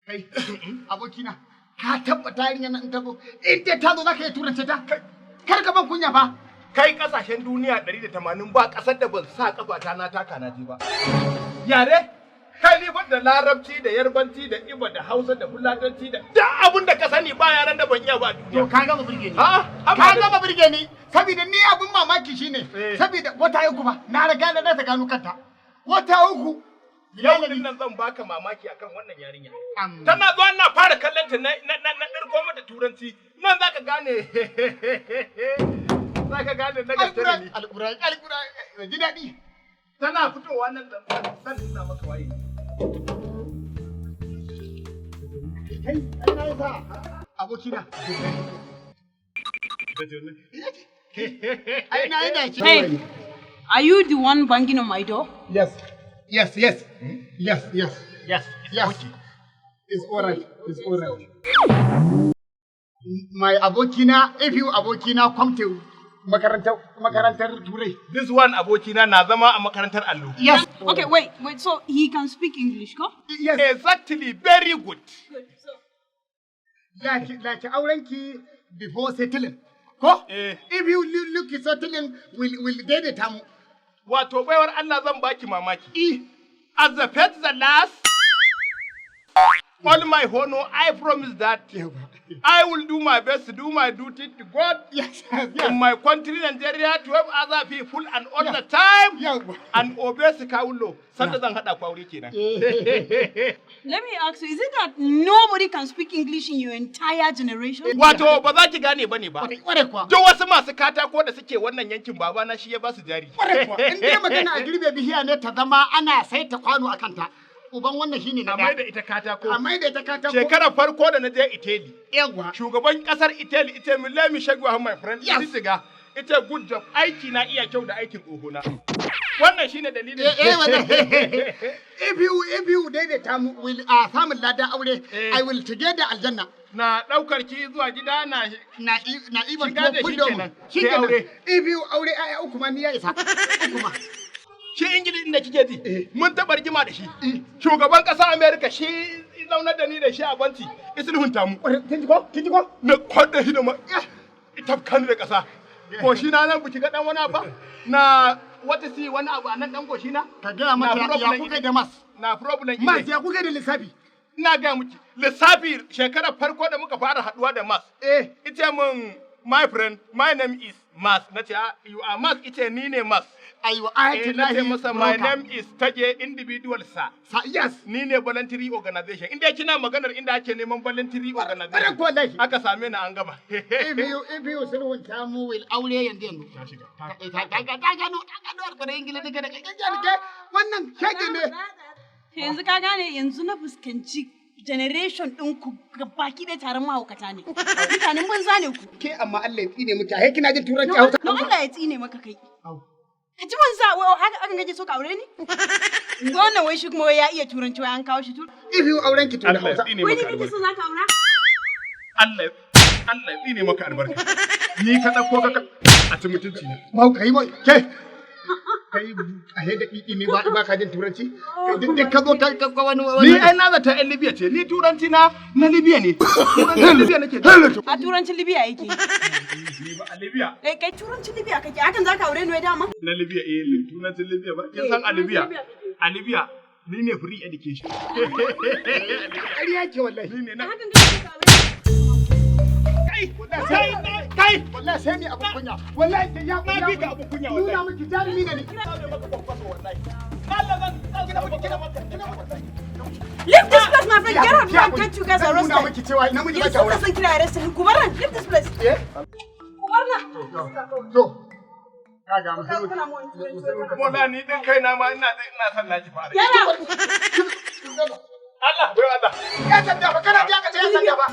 Kai, abokina, ka tabbata yarinya nan ta zo. In dai ta zo za ka iya turance ta. Kar ka ban kunya fa. Kai kasashen duniya 180 ba kasar da ban sa kafata na taka na je ba. Yare? Kai ni da Larabci da Yarbanci da Iba da Hausa da Fulatanci da duk abin da ka sani ba yaran da ban iya ba. To ka gama burge ni. Ka gama burge ni. Saboda ni abin mamaki shine. Saboda wata uku ba na riga na ta gano kanta. Wata uku. Yau din nan zan baka mamaki akan wannan yarinya. Tana zuwa na fara kallon ta na dirko mata turanci. Nan zaka gane. Zaka gane na gaske ne. Alƙura, ji daɗi. Tana fitowa nan da san nuna maka waye. Kai, ai na yi sa. Abokina. Ai na yi da shi. Hey, are you the one banging on my door? Yes. Yes. Yes. Yes. Yes. Okay. It's all right. It's all right. My abokina, if you abokina come to makarantar Turai. This one abokina na zama a makarantar allo. Yes. Okay, wait. So he can speak English, ko? Yes. Exactly. Very good. Good. So. Like aurenki before settling. Ko? If you look settling, will daidaita mu. Wato baiwar Allah zan baki mamaki. As the first the last, all my honor, I promise that I will do my best to do my duty to God in my country Nigeria to help other people and all the time and obey the law. Sanda zan hada kwaure kenan. Let me ask you, is it that nobody can speak English in your entire generation? Wato ba za ki gane bane ba. Kware kuwa. Duk wasu masu katako da suke wannan yankin babana shi ya ba su jari. Kware kuwa. In dai magana a girbe bishiya ne ta zama ana saita kwano akan ta. Uban wannan shine na da ita katako. Amai da ita katako. Shekarar farko da na je Italy. Yawa. Shugaban kasar Italy ita let me show you my friend. Yes. Ita good job. Aiki na iya kyau da aikin ohona. Wannan shine dalilin. If you daidaita mu will samun ladan aure I will together aljanna. Na daukar ki zuwa gida na iban ko kullum. Shikenan. If you aure ai uku ma ni ya isa. Uku ma. Shi Ingilishi inda kike ji, mun taɓa rigima da shi. Shugaban ƙasar Amerika shi zaunar da ni da shi a banci, isulhunta mu. Kin ji ko? Na kwada shi da ma, ita kanu da ƙasa. Ko shi na nan buki ga ɗan wani abu? Na wata si wani abu a nan ɗan goshi na? Ka gaya mata ya kuka da mas. Na problem ide. Mas ya kuka da lissafi. Ina gaya miki, lissafi shekarar farko da muka fara haɗuwa da mas. Ita mun, my friend, my name is Mas. Na ce, you are Mas, ita ni ne Mas. Aiwa, ayatul lahi masa my name is Taje individual sa. Yes. Ni ne voluntary organization. Inda kina maganar inda ake neman voluntary organization. Bare ko lahi. Aka same ni an gaba. If you sulhun ta mu will aure yanzu. Ta shiga. Ta gano alƙawarin Ingila daga wannan shege ne. Yanzu ka gane yanzu na fuskanci generation ɗinku baki ɗaya taron mahaukata ne. Mutanen banza ne ku. Ke amma Allah ya tsine miki, ai kina jin turanci Hausa. No Allah ya tsine maka kai. Ka ji banza haka gaje so ka aure ni? Wannan wai shi kuma wai ya iya turanci wai an kawo shi tur. If you auren ki to da Hausa. Wai ni kake so zaka aura? Allah ya tsine maka albarka. Ni ka dauko ka a ci mutunci na. Mau kai mai ke. Kai a da kiki ne ba ka jin turanci? Duk ka zo ka wani Ni ai na zata ɗan Libya ce. Ni turanci na Libya ne. Turancin Libya nake. A turancin Libya yake. Ni ba a Libya. Kai turancin Libya kake. Hakan zaka aure ni wai dama? Na Libya turancin Libya ba. Kin san a Libya? A Libya ni ne free education. Ƙarya ce wallahi. Hakan zaka aure ni? Kai! Wallahi sai ni abu kunya. Wallahi sai ya kunya. Na bi ka abu kunya wallahi. Nuna miki jarumi ne ni. Leave this place, my friend. Get out here and get you guys arrested. Nuna miki cewa namiji ba ta Yanzu ka san kira arrested. Ku bar nan. Leave this place. Ku bar nan. To. Kaga mu. Mola ni din kai na ma ina son naji fara. Get out. Allah bai Allah. Ya sanda ba kana ji aka ce ya sanda ba.